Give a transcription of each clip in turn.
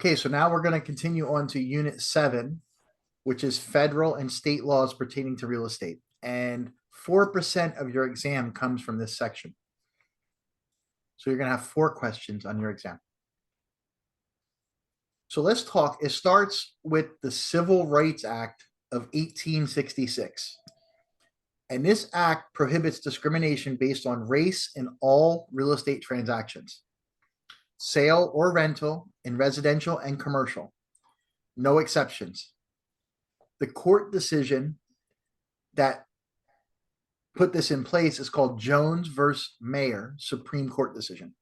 Okay, so now we're going to continue on to Unit 7, which is federal and state laws pertaining to real estate. And 4% of your exam comes from this section. So you're going to have 4 questions on your exam. So let's talk. It starts with the Civil Rights Act of 1866. And this act prohibits discrimination based on race in all real estate transactions, sale or rental in residential and commercial. No exceptions. The court decision that put this in place is called Jones versus Mayer Supreme Court decision.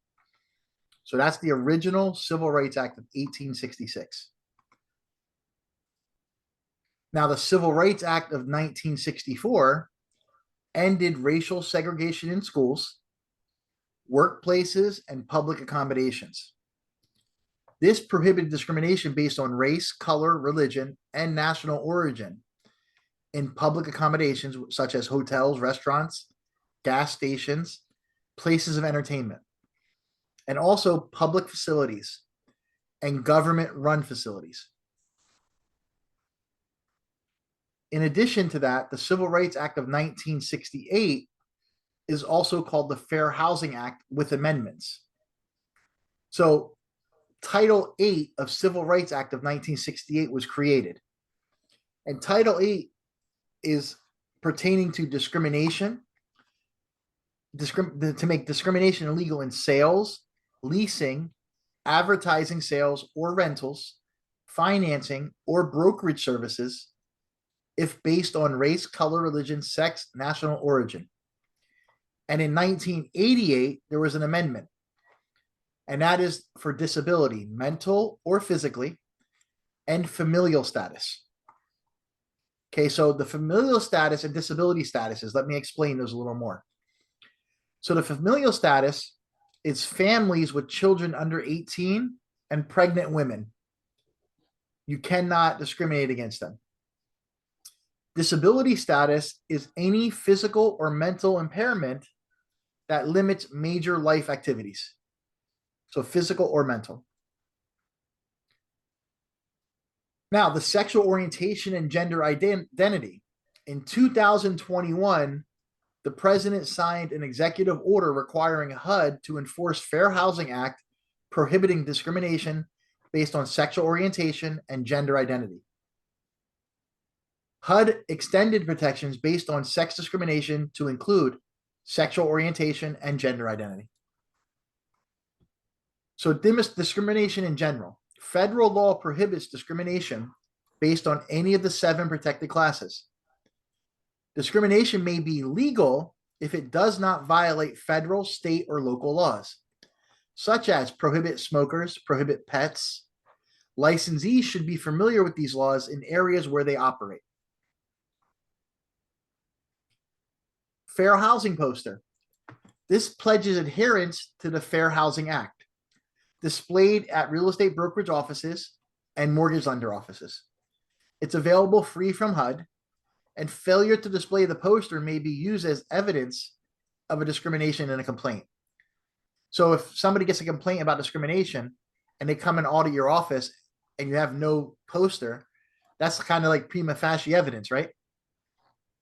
So that's the original Civil Rights Act of 1866. Now, the Civil Rights Act of 1964 ended racial segregation in schools, workplaces, and public accommodations. This prohibited discrimination based on race, color, religion, and national origin in public accommodations such as hotels, restaurants, gas stations, places of entertainment, and also public facilities and government-run facilities. In addition to that, the Civil Rights Act of 1968 is also called the Fair Housing Act with amendments. So Title 8 of Civil Rights Act of 1968 was created. And Title 8 is pertaining to discrimination, to make discrimination illegal in sales, leasing, advertising sales or rentals, financing, or brokerage services if based on race, color, religion, sex, national origin. And in 1988, there was an amendment, and that is for disability, mental or physically, and familial status. Okay, so the familial status and disability statuses, let me explain those a little more. So the familial status is families with children under 18 and pregnant women. You cannot discriminate against them. Disability status is any physical or mental impairment that limits major life activities. So physical or mental. Now, the sexual orientation and gender identity. In 2021, the president signed an executive order requiring HUD to enforce Fair Housing Act prohibiting discrimination based on sexual orientation and gender identity. HUD extended protections based on sex discrimination to include sexual orientation and gender identity. So discrimination in general. Federal law prohibits discrimination based on any of the 7 protected classes. Discrimination may be legal if it does not violate federal, state, or local laws, such as prohibit smokers, prohibit pets. Licensees should be familiar with these laws in areas where they operate. Fair housing poster. This pledges adherence to the Fair Housing Act, displayed at real estate brokerage offices and mortgage lender offices. It's available free from HUD, and failure to display the poster may be used as evidence of a discrimination in a complaint. So if somebody gets a complaint about discrimination and they come and audit your office and you have no poster, that's kind of like prima facie evidence, right?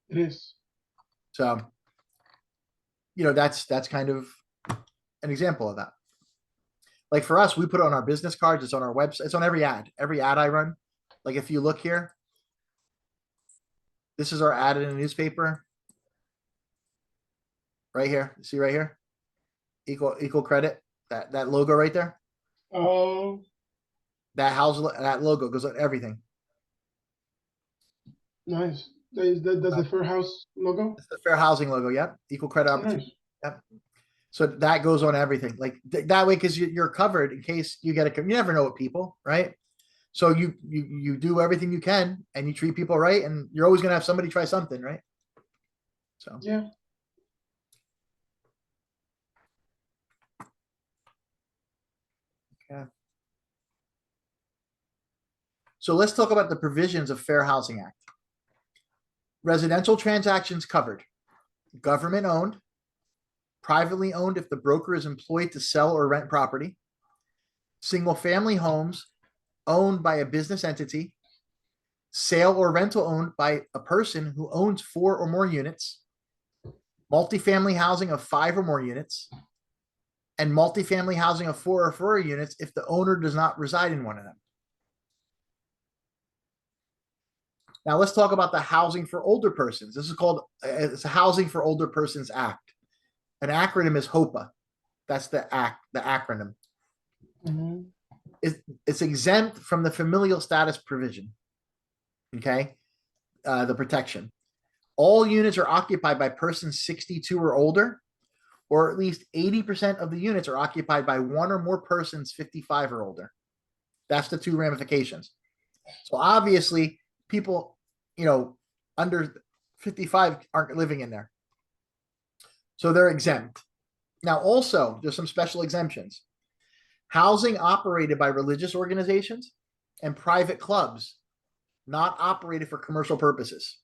It is. So, you know, that's kind of an example of that. Like for us, we put it on our business cards. It's on our website. It's on every ad I run. Like if you look here, this is our ad in a newspaper. Right here. See right here? Equal credit. That logo right there. Oh. That logo goes on everything. Nice. That's the Fair House logo? It's the Fair Housing logo, yep. Equal credit opportunity. Nice. Yep. So that goes on everything. Like that way, because you're covered in case you get you never know what people, right? So you do everything you can and you treat people right, and you're always gonna have somebody try something, right? So yeah. Okay. So let's talk about the provisions of Fair Housing Act. Residential transactions covered. Government owned. Privately owned if the broker is employed to sell or rent property. Single family homes owned by a business entity, sale or rental owned by a person who owns 4 or more units, multifamily housing of 5 or more units, and multifamily housing of 4 or fewer units if the owner does not reside in one of them. Now let's talk about the Housing for Older Persons. This is called, it's a Housing for Older Persons Act. An acronym is HOPA. That's the acronym. Mm-hmm. It's exempt from the familial status provision. Okay. The protection. All units are occupied by persons 62 or older, or at least 80% of the units are occupied by one or more persons 55 or older. That's the 2 ramifications. So obviously, people, under 55 aren't living in there. So they're exempt. Now, also, there's some special exemptions. Housing operated by religious organizations and private clubs, not operated for commercial purposes.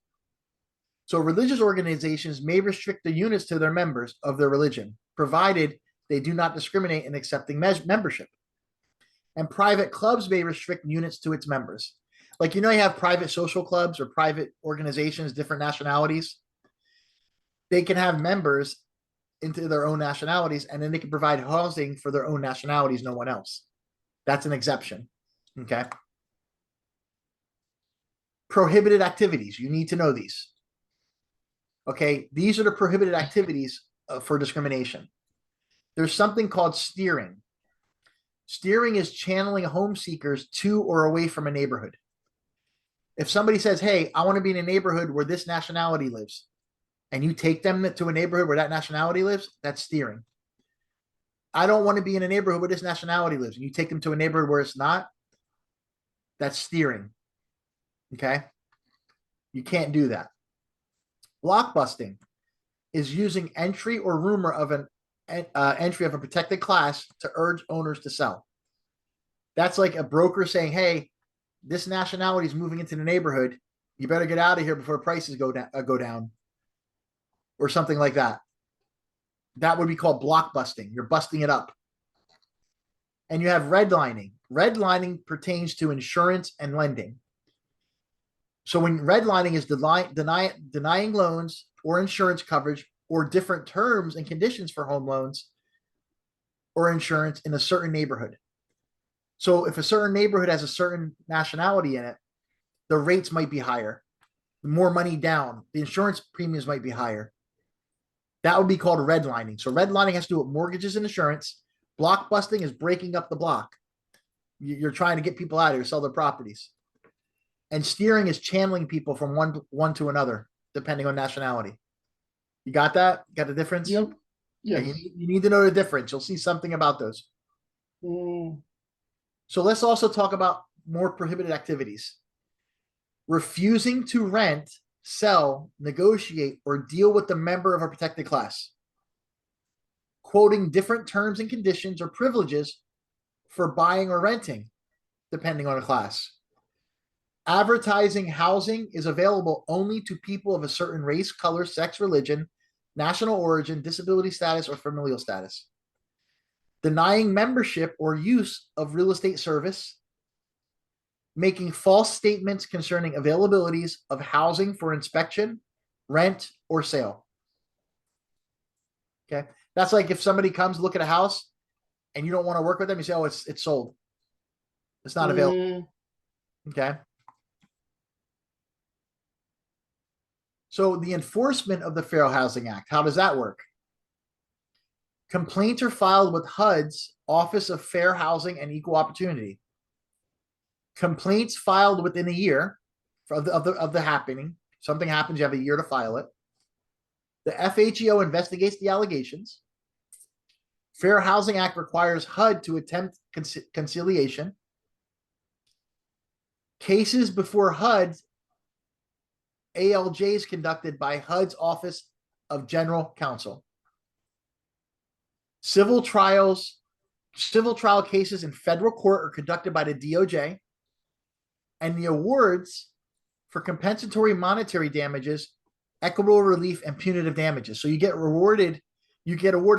So religious organizations may restrict the units to their members of their religion, provided they do not discriminate in accepting membership. And private clubs may restrict units to its members. Like, you have private social clubs or private organizations, different nationalities. They can have members into their own nationalities, and then they can provide housing for their own nationalities, no one else. That's an exception. Okay. Prohibited activities. You need to know these. Okay. These are the prohibited activities for discrimination. There's something called steering. Steering is channeling home seekers to or away from a neighborhood. If somebody says, hey, I want to be in a neighborhood where this nationality lives, and you take them to a neighborhood where that nationality lives, that's steering. I don't want to be in a neighborhood where this nationality lives, and you take them to a neighborhood where it's not, that's steering. Okay? You can't do that. Blockbusting is using entry or rumor of an entry of a protected class to urge owners to sell. That's like a broker saying, hey, this nationality is moving into the neighborhood. You better get out of here before prices go down, or something like that. That would be called blockbusting. You're busting it up. And you have redlining. Redlining pertains to insurance and lending. So when redlining is denying loans or insurance coverage or different terms and conditions for home loans or insurance in a certain neighborhood. So if a certain neighborhood has a certain nationality in it, the rates might be higher, more money down, the insurance premiums might be higher. That would be called redlining. So redlining has to do with mortgages and insurance. Blockbusting is breaking up the block. You're trying to get people out of here, sell their properties. And steering is channeling people from one to another, depending on nationality. You got that? Got the difference? Yep. Yes. You need to know the difference. You'll see something about those. So let's also talk about more prohibited activities. Refusing to rent, sell, negotiate, or deal with the member of a protected class. Quoting different terms and conditions or privileges for buying or renting, depending on a class. Advertising housing is available only to people of a certain race, color, sex, religion, national origin, disability status, or familial status. Denying membership or use of real estate service. Making false statements concerning availabilities of housing for inspection, rent, or sale. Okay. That's like if somebody comes to look at a house and you don't want to work with them, you say, oh, it's sold. It's not available. Okay. So the enforcement of the Fair Housing Act, how does that work? Complaints are filed with HUD's Office of Fair Housing and Equal Opportunity. Complaints filed within a year of the happening. Something happens, you have a year to file it. The FHEO investigates the allegations. Fair Housing Act requires HUD to attempt conciliation. Cases before HUD, ALJs conducted by HUD's Office of General Counsel. Civil trial cases in federal court are conducted by the DOJ, and the awards for compensatory monetary damages, equitable relief, and punitive damages. So you get awarded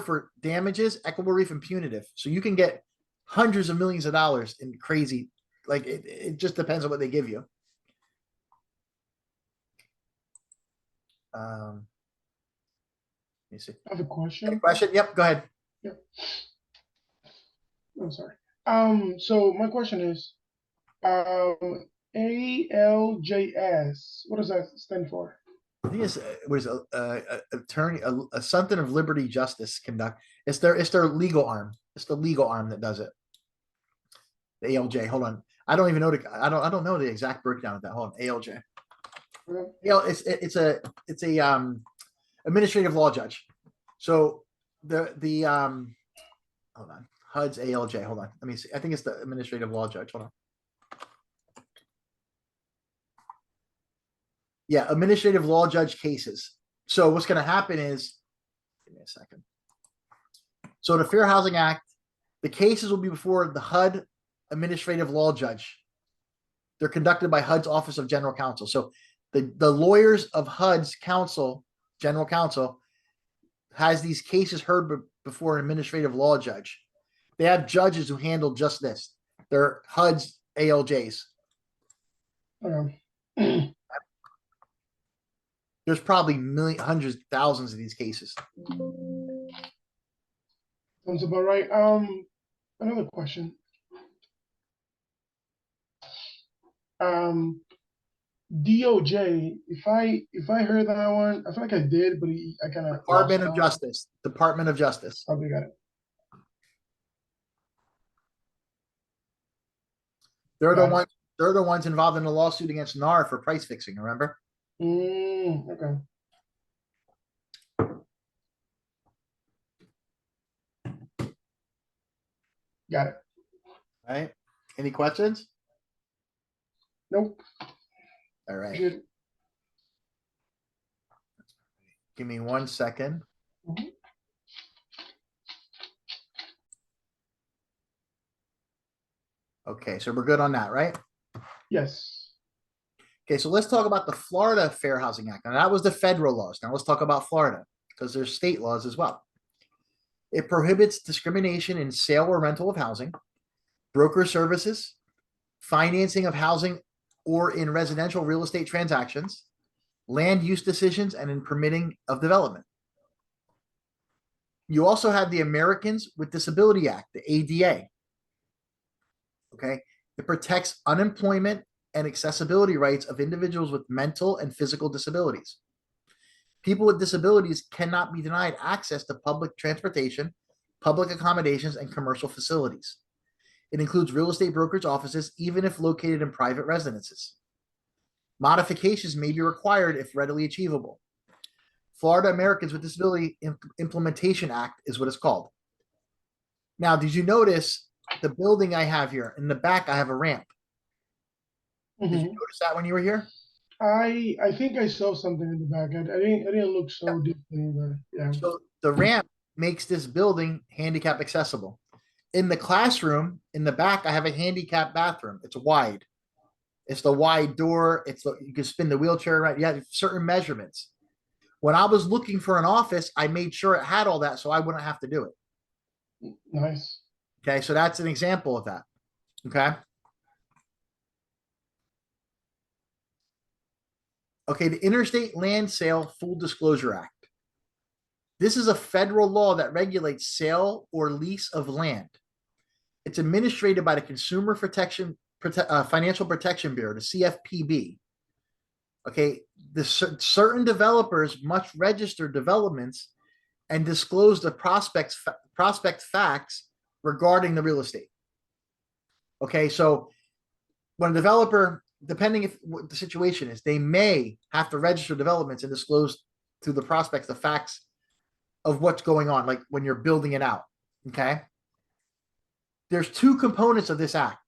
for damages, equitable relief, and punitive. So you can get hundreds of millions of dollars in crazy Like it just depends on what they give you. Let me see. I have a Any question. question? Yep, go ahead. Yeah. I'm sorry. So my question is, ALJS, what does that stand for? I think it's what is attorney, a something of liberty, justice, conduct. It's their legal arm. It's the legal arm that does it. The ALJ. Hold on. I don't even know I don't know the exact breakdown of that. Hold on. ALJ. It's a administrative law judge. So the hold on. HUD's ALJ. Hold on. Let me see. I think it's the administrative law judge. Hold on. Yeah, administrative law judge cases. So what's going to happen is, give me a second. So the Fair Housing Act, the cases will be before the HUD administrative law judge. They're conducted by HUD's Office of General Counsel. So the lawyers of HUD's counsel, general counsel, has these cases heard before an administrative law judge. They have judges who handle just this. They're HUD's ALJs. There's probably hundreds, thousands of these cases. Sounds about right. Another question. DOJ. If I heard that one, I feel like I did, but I kind of Department of Justice. Department of Justice. Probably got it. They're the ones involved in the lawsuit against NAR for price fixing. Remember? Okay. Got it. All right. Any questions? Nope. All right. Good. Give me 1 second. Mhm. Okay, so we're good on that, right? Yes. Okay, so let's talk about the Florida Fair Housing Act. Now, that was the federal laws. Now let's talk about Florida because there's state laws as well. It prohibits discrimination in sale or rental of housing, broker services, financing of housing or in residential real estate transactions, land use decisions, and in permitting of development. You also have the Americans with Disability Act, the ADA. Okay, it protects unemployment and accessibility rights of individuals with mental and physical disabilities. People with disabilities cannot be denied access to public transportation, public accommodations, and commercial facilities. It includes real estate brokerage offices, even if located in private residences. Modifications may be required if readily achievable. Florida Americans with Disability Implementation Act is what it's called. Now, did you notice the building I have here? In the back, I have a ramp. Did you notice that when you were here? I think I saw something in the back. I didn't look so deeply, but yeah. So the ramp makes this building handicap accessible. In the classroom, in the back, I have a handicap bathroom. It's wide. It's the wide door. You can spin the wheelchair around. You have certain measurements. When I was looking for an office, I made sure it had all that so I wouldn't have to do it. Nice. Okay, so that's an example of that. Okay. Okay, the Interstate Land Sale Full Disclosure Act. This is a federal law that regulates sale or lease of land. It's administered by the Consumer Financial Protection Bureau, the CFPB. Okay, certain developers must register developments and disclose the prospect facts regarding the real estate. Okay, so when a developer, depending if what the situation is, they may have to register developments and disclose to the prospects the facts of what's going on, like when you're building it out. Okay, there's two components of this act.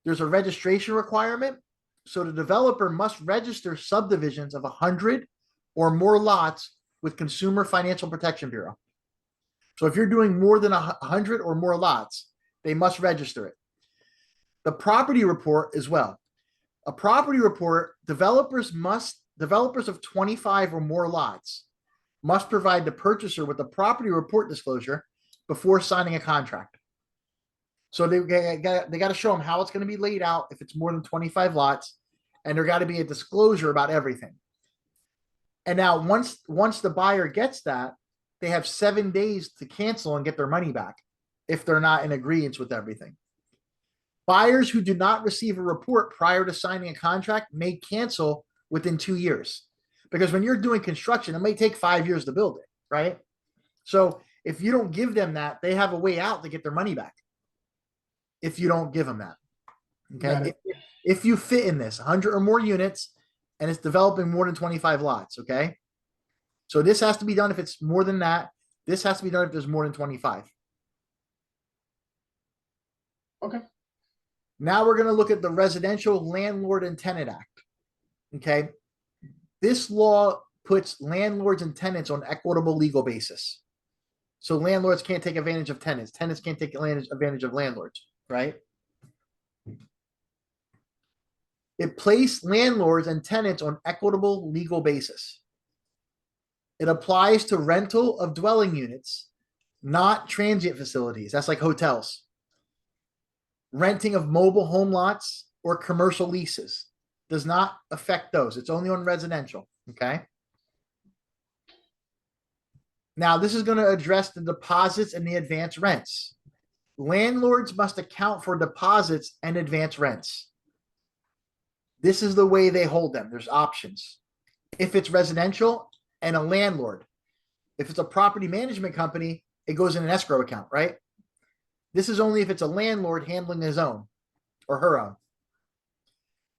There's a registration requirement. So the developer must register subdivisions of 100 or more lots with Consumer Financial Protection Bureau. So if you're doing more than 100 or more lots, they must register it. The property report as well. A property report, developers of 25 or more lots must provide the purchaser with a property report disclosure before signing a contract. So they got to show them how it's going to be laid out if it's more than 25 lots, and there got to be a disclosure about everything. And now once the buyer gets that, they have 7 days to cancel and get their money back if they're not in agreement with everything. Buyers who do not receive a report prior to signing a contract may cancel within 2 years. Because when you're doing construction, it may take 5 years to build it, right? So if you don't give them that, they have a way out to get their money back. If you don't give them that, okay. If you fit in this 100 or more units and it's developing more than 25 lots, okay. So this has to be done if it's more than that. This has to be done if there's more than 25. Okay. Now we're going to look at the Residential Landlord and Tenant Act. Okay. This law puts landlords and tenants on equitable legal basis. So landlords can't take advantage of tenants. Tenants can't take advantage of landlords, right? It placed landlords and tenants on equitable legal basis. It applies to rental of dwelling units, not transient facilities. That's like hotels. Renting of mobile home lots or commercial leases does not affect those. It's only on residential, okay? Now, this is going to address the deposits and the advance rents. Landlords must account for deposits and advance rents. This is the way they hold them. There's options. If it's residential and a landlord, if it's a property management company, it goes in an escrow account, right? This is only if it's a landlord handling his own or her own.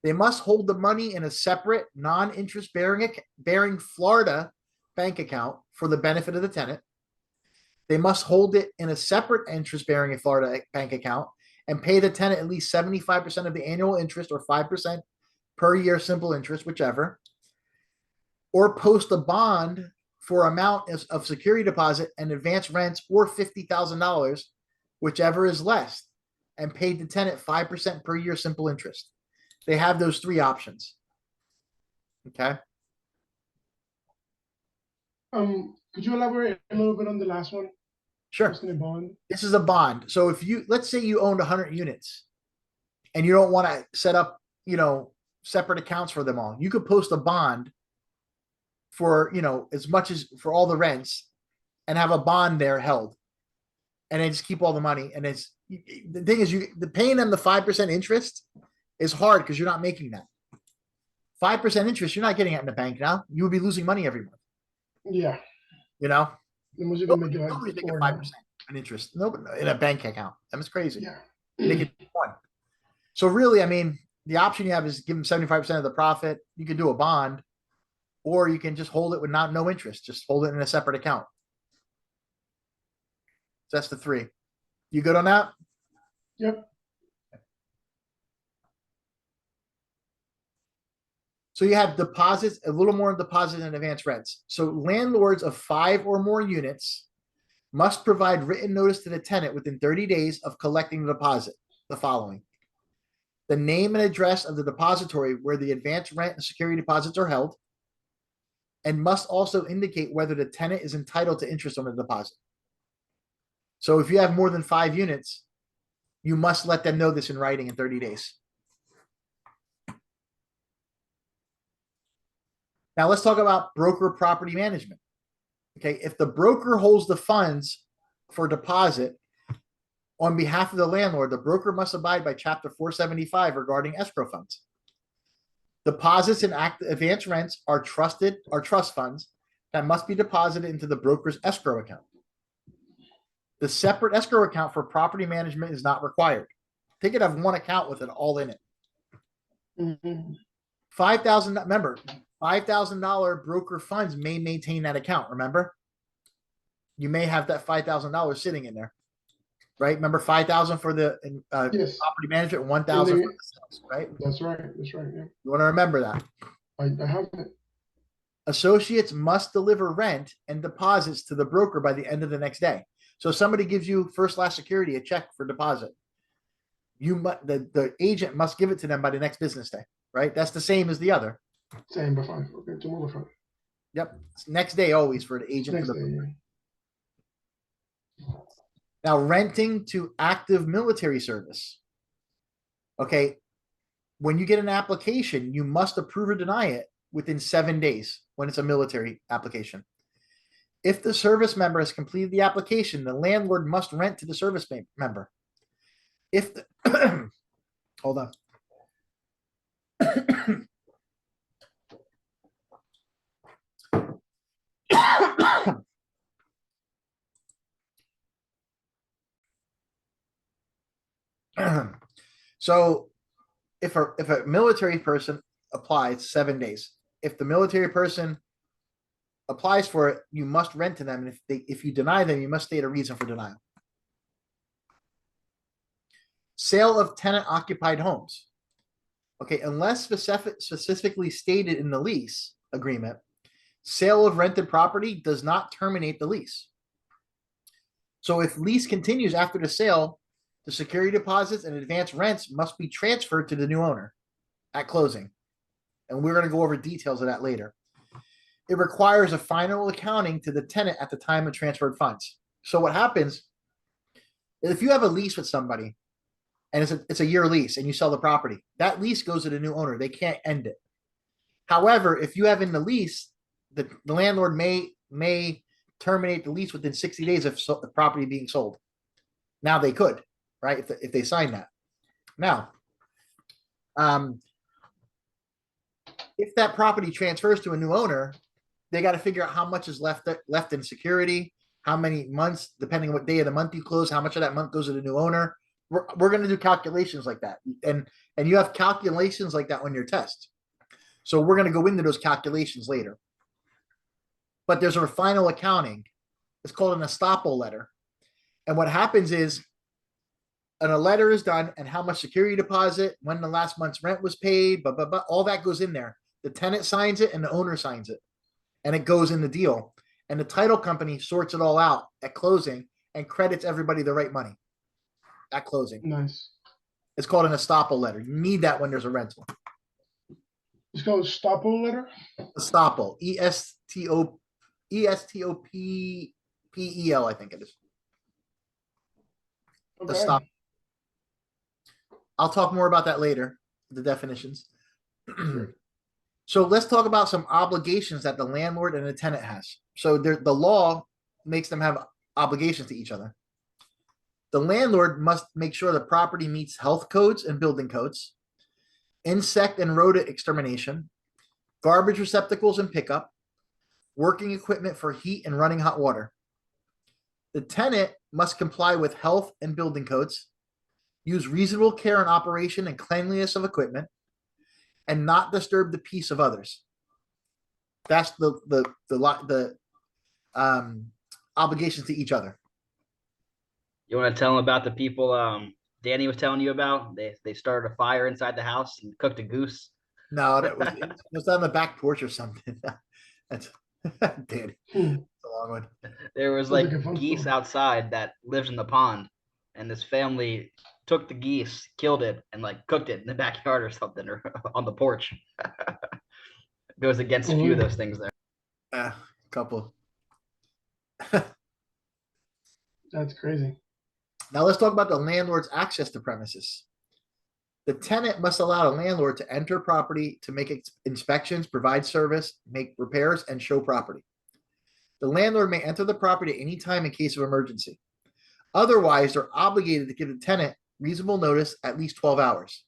They must hold the money in a separate non-interest bearing Florida bank account for the benefit of the tenant. They must hold it in a separate interest-bearing Florida bank account and pay the tenant at least 75% of the annual interest or 5% per year simple interest, whichever, or post a bond for amount of security deposit and advance rents or $50,000, whichever is less, and paid the tenant 5% per year simple interest. They have those 3 options. Okay. Could you elaborate a little bit on the last one? Sure. Bond? This is a bond. So if you, let's say you owned 100 units and you don't want to set up, separate accounts for them all, you could post a bond for, as much as for all the rents and have a bond there held and then just keep all the money. And it's, the thing is, paying them the 5% interest is hard because you're not making that 5% interest. You're not getting it in the bank now. You would be losing money every month. Yeah. Nobody's making 5% in interest. Nobody in a bank account. That's crazy. Yeah. Make it 1. So really, the option you have is give them 75% of the profit. You can do a bond, or you can just hold it with no interest. Just hold it in a separate account. So that's the 3. You good on that? Yep. So you have deposits, a little more deposit and advance rents. So landlords of 5 or more units must provide written notice to the tenant within 30 days of collecting the deposit. The following: the name and address of the depository where the advance rent and security deposits are held, and must also indicate whether the tenant is entitled to interest on the deposit. So if you have more than 5 units, you must let them know this in writing in 30 days. Now let's talk about broker property management. Okay, if the broker holds the funds for deposit on behalf of the landlord, the broker must abide by Chapter 475 regarding escrow funds. Deposits and advance rents are trust funds that must be deposited into the broker's escrow account. The separate escrow account for property management is not required. They could have one account with it all in it. Mm-hmm. $5,000. Remember, $5,000 broker funds may maintain that account. Remember, you may have that $5,000 sitting in there, right? Remember, 5,000 for the yes. property management, 1,000 for the sales, right? That's right. Yeah. You want to remember that. I have it. Associates must deliver rent and deposits to the broker by the end of the next day. So if somebody gives you First Last Security a check for deposit, the agent must give it to them by the next business day, right? That's the same as the other. Same by 5. Okay, tomorrow by 5. Yep. It's next day always for the agent. Next day, yeah. Now, renting to active military service. Okay. When you get an application, you must approve or deny it within 7 days when it's a military application. If the service member has completed the application, the landlord must rent to the service member. If the hold on. So if a military person applies, 7 days. If the military person applies for it, you must rent to them. And if you deny them, you must state a reason for denial. Sale of tenant occupied homes. Okay, unless specifically stated in the lease agreement, sale of rented property does not terminate the lease. So if lease continues after the sale, the security deposits and advance rents must be transferred to the new owner at closing. And we're going to go over details of that later. It requires a final accounting to the tenant at the time of transferred funds. So what happens if you have a lease with somebody and it's a year lease and you sell the property, that lease goes to the new owner. They can't end it. However, if you have in the lease, the landlord may terminate the lease within 60 days of the property being sold. Now they could, right? If they sign that. Now, if that property transfers to a new owner, they got to figure out how much is left in security, how many months, depending on what day of the month you close, how much of that month goes to the new owner. We're going to do calculations like that. And you have calculations like that on your test. So we're going to go into those calculations later. But there's a final accounting. It's called an estoppel letter. And what happens is a letter is done and how much security deposit, when the last month's rent was paid, but all that goes in there. The tenant signs it and the owner signs it. And it goes in the deal. And the title company sorts it all out at closing and credits everybody the right money at closing. Nice. It's called an estoppel letter. You need that when there's a rental. It's called a estoppel letter? Estoppel. ESTOPPEL, I think it is. Okay. Estoppel. I'll talk more about that later, the definitions. Sure. So let's talk about some obligations that the landlord and the tenant has. So the law makes them have obligations to each other. The landlord must make sure the property meets health codes and building codes, insect and rodent extermination, garbage receptacles and pickup, working equipment for heat and running hot water. The tenant must comply with health and building codes, use reasonable care in operation and cleanliness of equipment, and not disturb the peace of others. That's the obligations to each other. You want to tell them about the people Danny was telling you about? They started a fire inside the house and cooked a goose. No, it was on the back porch or something. That's Danny. It's a long one. There was Sounds like like a fun geese story. outside that lives in the pond, and this family took the geese, killed it, and like cooked it in the backyard or something, or on the porch. Goes against a few of those things there. Couple. That's crazy. Now let's talk about the landlord's access to premises. The tenant must allow the landlord to enter property to make inspections, provide service, make repairs, and show property. The landlord may enter the property at any time in case of emergency. Otherwise, they're obligated to give the tenant reasonable notice at least 12 hours.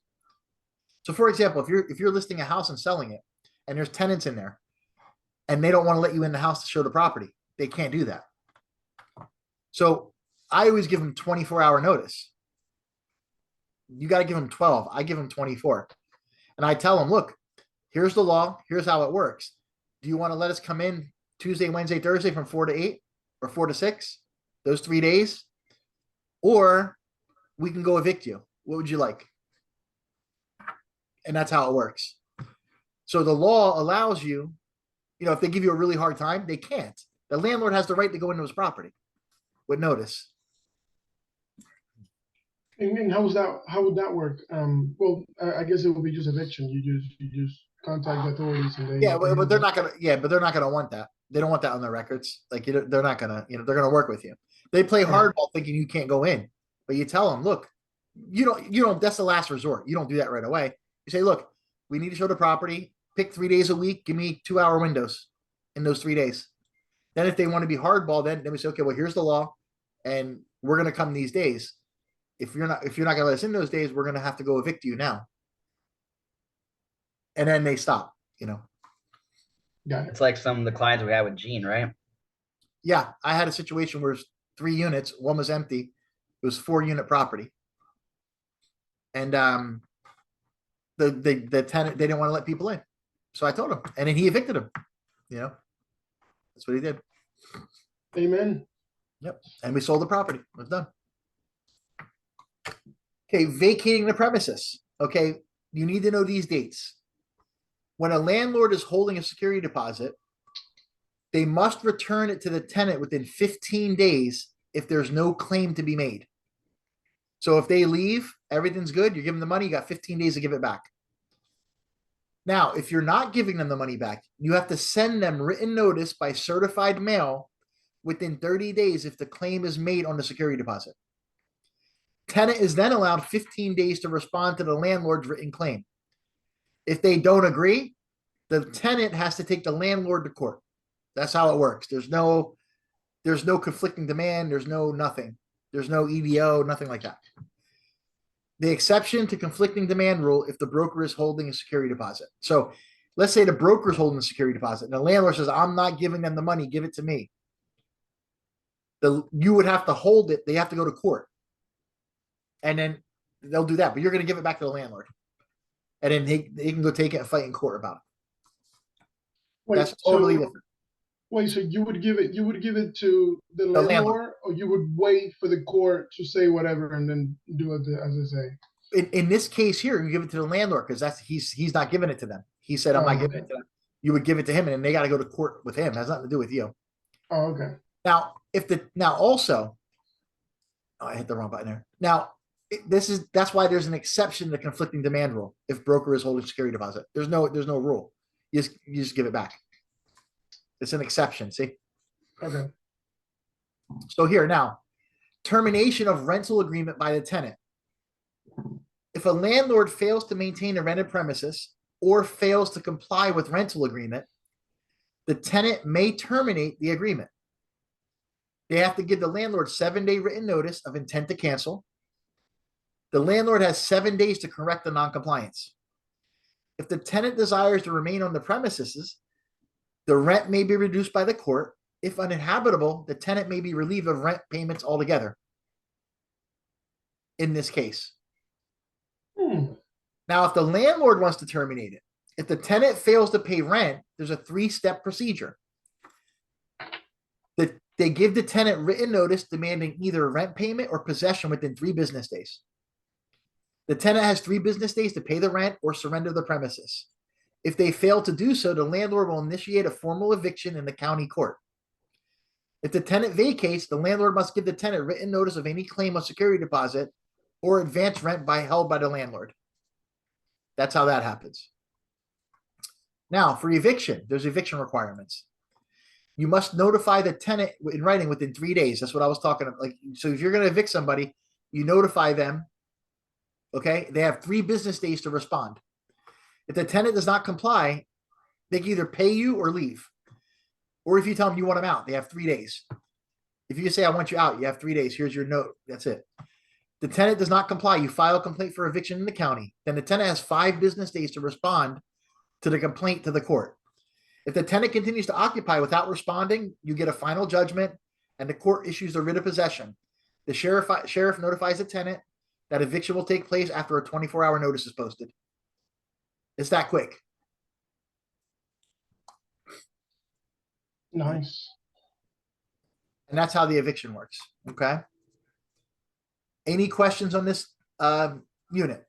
So for example, if you're listing a house and selling it and there's tenants in there and they don't want to let you in the house to show the property, they can't do that. So I always give them 24-hour notice. You got to give them 12. I give them 24. And I tell them, look, here's the law. Here's how it works. Do you want to let us come in Tuesday, Wednesday, Thursday from 4 to 8 or 4 to 6, those 3 days? Or we can go evict you. What would you like? And that's how it works. So the law allows you, if they give you a really hard time, they can't. The landlord has the right to go into his property with notice. And how would that work? Well, I guess it would be just eviction. You just contact the authorities and they but they're not gonna. Yeah, but they're not gonna want that. They don't want that on their records. Like they're not gonna. They're gonna work with you. They play Right. hardball thinking you can't go in, but you tell them, look, you don't, that's the last resort. You don't do that right away. You say, look, we need to show the property, pick 3 days a week, give me 2-hour windows in those 3 days. Then if they want to be hardball, then we say, okay, well, here's the law, and we're going to come these days. If you're not going to let us in those days, we're going to have to go evict you now. And then they stop, Got it. It's like some of the clients we had with Gene, right? Yeah, I had a situation where it was 3 units, one was empty. It was 4-unit property. And the tenant, they didn't want to let people in. So I told him, and then he evicted him. That's what he did. Amen. Yep. And we sold the property. It was done. Okay, vacating the premises. Okay, you need to know these dates. When a landlord is holding a security deposit, they must return it to the tenant within 15 days if there's no claim to be made. So if they leave, everything's good, you're giving the money, you got 15 days to give it back. Now, if you're not giving them the money back, you have to send them written notice by certified mail within 30 days if the claim is made on the security deposit. Tenant is then allowed 15 days to respond to the landlord's written claim. If they don't agree, the tenant has to take the landlord to court. That's how it works. There's no conflicting demand. There's no nothing. There's no EDO, nothing like that. The exception to conflicting demand rule if the broker is holding a security deposit. So let's say the broker is holding a security deposit and the landlord says, I'm not giving them the money, give it to me. You would have to hold it. They have to go to court. And then they'll do that, but you're going to give it back to the landlord. And then they can go take it and fight in court about it. Wait, That's totally different. Wait, so you would give it to the landlord, or you would wait for the court to say whatever and then do it as they say? In this case here, you give it to the landlord because he's not giving it to them. He said, I'm not giving it to them. You would give it to him, and then they got to go to court with him. It has nothing to do with you. Oh, okay. Now, I hit the wrong button there. Now, that's why there's an exception to the conflicting demand rule. If broker is holding security deposit, there's no rule. You just give it back. It's an exception. See? Okay. So here now, termination of rental agreement by the tenant. If a landlord fails to maintain a rented premises or fails to comply with rental agreement, the tenant may terminate the agreement. They have to give the landlord 7-day written notice of intent to cancel. The landlord has 7 days to correct the noncompliance. If the tenant desires to remain on the premises, the rent may be reduced by the court. If uninhabitable, the tenant may be relieved of rent payments altogether. In this case. Now, if the landlord wants to terminate it, if the tenant fails to pay rent, there's a 3-step procedure. They give the tenant written notice demanding either rent payment or possession within 3 business days. The tenant has 3 business days to pay the rent or surrender the premises. If they fail to do so, the landlord will initiate a formal eviction in the county court. If the tenant vacates, the landlord must give the tenant written notice of any claim of security deposit or advance rent held by the landlord. That's how that happens. Now, for eviction, there's eviction requirements. You must notify the tenant in writing within 3 days. That's what I was talking about. So if you're going to evict somebody, you notify them. Okay, they have 3 business days to respond. If the tenant does not comply, they can either pay you or leave. Or if you tell them you want them out, they have 3 days. If you say, I want you out, you have 3 days. Here's your note. That's it. The tenant does not comply. You file a complaint for eviction in the county. Then the tenant has 5 business days to respond to the complaint to the court. If the tenant continues to occupy without responding, you get a final judgment and the court issues a writ of possession. The sheriff notifies the tenant that eviction will take place after a 24-hour notice is posted. It's that quick. Nice. And that's how the eviction works. Okay. Any questions on this unit?